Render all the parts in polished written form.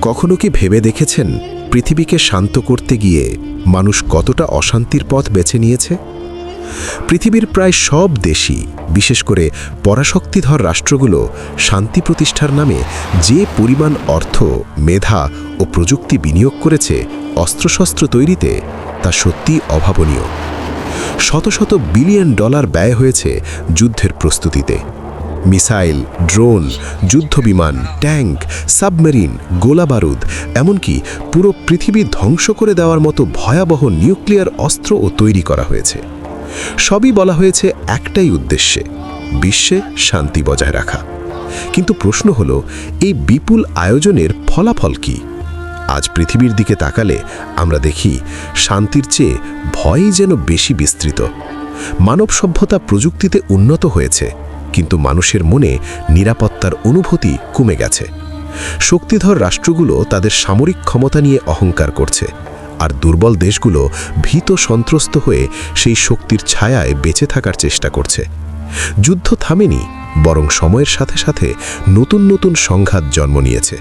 কখনো কি ভেবে দেখেছেন পৃথিবীকে শান্ত করতে গিয়ে মানুষ কতটা অশান্তির পথ বেছে নিয়েছে? পৃথিবীর প্রায় সব দেশই, বিশেষ করে পরাশক্তিধর রাষ্ট্রগুলো, শান্তি প্রতিষ্ঠার নামে যে পরিমাণ অর্থ, মেধা ও প্রযুক্তি বিনিয়োগ করেছে অস্ত্রশস্ত্র তৈরিতে, তা সত্যিই অভাবনীয়। শত শত বিলিয়ন ডলার ব্যয় হয়েছে যুদ্ধের প্রস্তুতিতে। মিসাইল, ড্রোন, যুদ্ধবিমান, ট্যাঙ্ক, সাবমেরিন, গোলাবারুদ, এমনকি পুরো পৃথিবী ধ্বংস করে দেওয়ার মতো ভয়াবহ নিউক্লিয়ার অস্ত্রও তৈরি করা হয়েছে। সবই বলা হয়েছে একটাই উদ্দেশ্যে, বিশ্বে শান্তি বজায় রাখা। কিন্তু প্রশ্ন হলো, এই বিপুল আয়োজনের ফলাফল কি? আজ পৃথিবীর দিকে তাকালে আমরা দেখি শান্তির চেয়ে ভয়ই যেন বেশি বিস্তৃত। মানব সভ্যতা প্রযুক্তিতে উন্নত হয়েছে, কিন্তু মানুষের মনে নিরাপত্তার অনুভূতি কমে গেছে। শক্তিধর রাষ্ট্রগুলো তাদের সামরিক ক্ষমতা নিয়ে অহংকার করছে, আর দুর্বল দেশগুলো ভীত সন্ত্রস্ত হয়ে সেই শক্তির ছায়ায় বেঁচে থাকার চেষ্টা করছে। যুদ্ধ থামেনি, বরং সময়ের সাথে সাথে নতুন নতুন সংঘাত জন্ম নিয়েছে।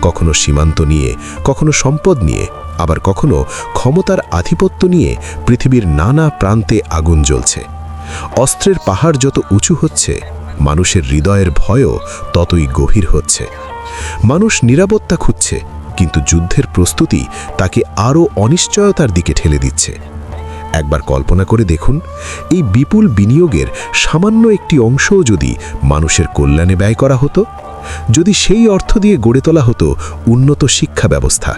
কখনো সীমান্ত নিয়ে, কখনো সম্পদ নিয়ে, আবার কখনো ক্ষমতার আধিপত্য নিয়ে পৃথিবীর নানা প্রান্তে আগুন জ্বলছে। অস্ত্রের পাহাড় যত উঁচু হচ্ছে, মানুষের হৃদয়ের ভয়ও ততই গভীর হচ্ছে। মানুষ নিরাপত্তা খুঁজছে, কিন্তু যুদ্ধের প্রস্তুতি তাকে আরও অনিশ্চয়তার দিকে ঠেলে দিচ্ছে। একবার কল্পনা করে দেখুন, এই বিপুল বিনিয়োগের সামান্য একটি অংশও যদি মানুষের কল্যাণে ব্যয় করা হতো, যদি সেই অর্থ দিয়ে গড়ে তোলা হতো উন্নত শিক্ষা ব্যবস্থা,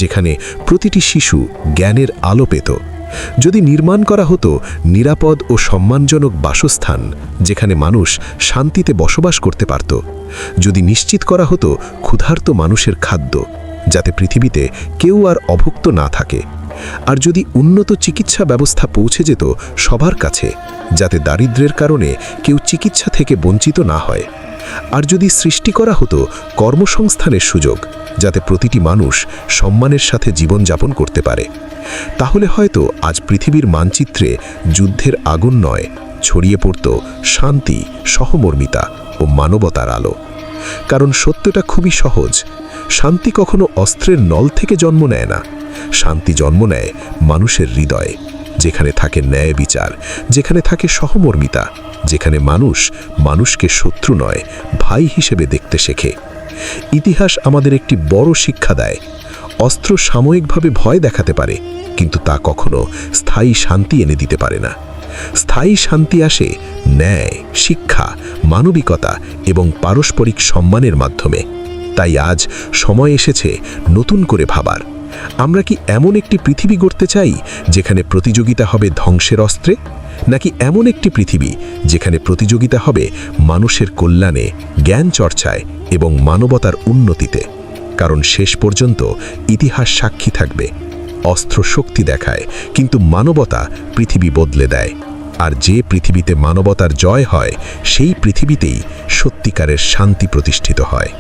যেখানে প্রতিটি শিশু জ্ঞানের আলো পেত, যদি নির্মাণ করা হতো নিরাপদ ও সম্মানজনক বাসস্থান, যেখানে মানুষ শান্তিতে বসবাস করতে পারত, যদি নিশ্চিত করা হতো ক্ষুধার্ত মানুষের খাদ্য, যাতে পৃথিবীতে কেউ আর অভুক্ত না থাকে, আর যদি উন্নত চিকিৎসা ব্যবস্থা পৌঁছে যেত সবার কাছে, যাতে দারিদ্র্যের কারণে কেউ চিকিৎসা থেকে বঞ্চিত না হয়, আর যদি সৃষ্টি করা হতো কর্মসংস্থানের সুযোগ, যাতে প্রতিটি মানুষ সম্মানের সাথে জীবনযাপন করতে পারে, তাহলে হয়তো আজ পৃথিবীর মানচিত্রে যুদ্ধের আগুন নয়, ছড়িয়ে পড়ত শান্তি, সহমর্মিতা ও মানবতার আলো। কারণ সত্যটা খুবই সহজ, শান্তি কখনো অস্ত্রের নল থেকে জন্ম নেয় না। শান্তি জন্ম নেয় মানুষের হৃদয়ে, যেখানে থাকে ন্যায় বিচার, যেখানে থাকে সহমর্মিতা, যেখানে মানুষ মানুষকে শত্রু নয়, ভাই হিসেবে দেখতে শেখে। ইতিহাস আমাদের একটি বড় শিক্ষা দেয়, অস্ত্র সাময়িকভাবে ভয় দেখাতে পারে, কিন্তু তা কখনো স্থায়ী শান্তি এনে দিতে পারে না। স্থায়ী শান্তি আসে ন্যায়, শিক্ষা, মানবিকতা এবং পারস্পরিক সম্মানের মাধ্যমে। তাই আজ সময় এসেছে নতুন করে ভাবার, আমরা কি এমন একটি পৃথিবী গড়তে চাই যেখানে প্রতিযোগিতা হবে ধ্বংসের অস্ত্রে, নাকি এমন একটি পৃথিবী যেখানে প্রতিযোগিতা হবে মানুষের কল্যাণে, জ্ঞান চর্চায় এবং মানবতার উন্নতিতে? কারণ শেষ পর্যন্ত ইতিহাস সাক্ষী থাকবে, অস্ত্র শক্তি দেখায়, কিন্তু মানবতা পৃথিবী বদলে দেয়। আর যে পৃথিবীতে মানবতার জয় হয়, সেই পৃথিবীতেই সত্যিকারের শান্তি প্রতিষ্ঠিত হয়।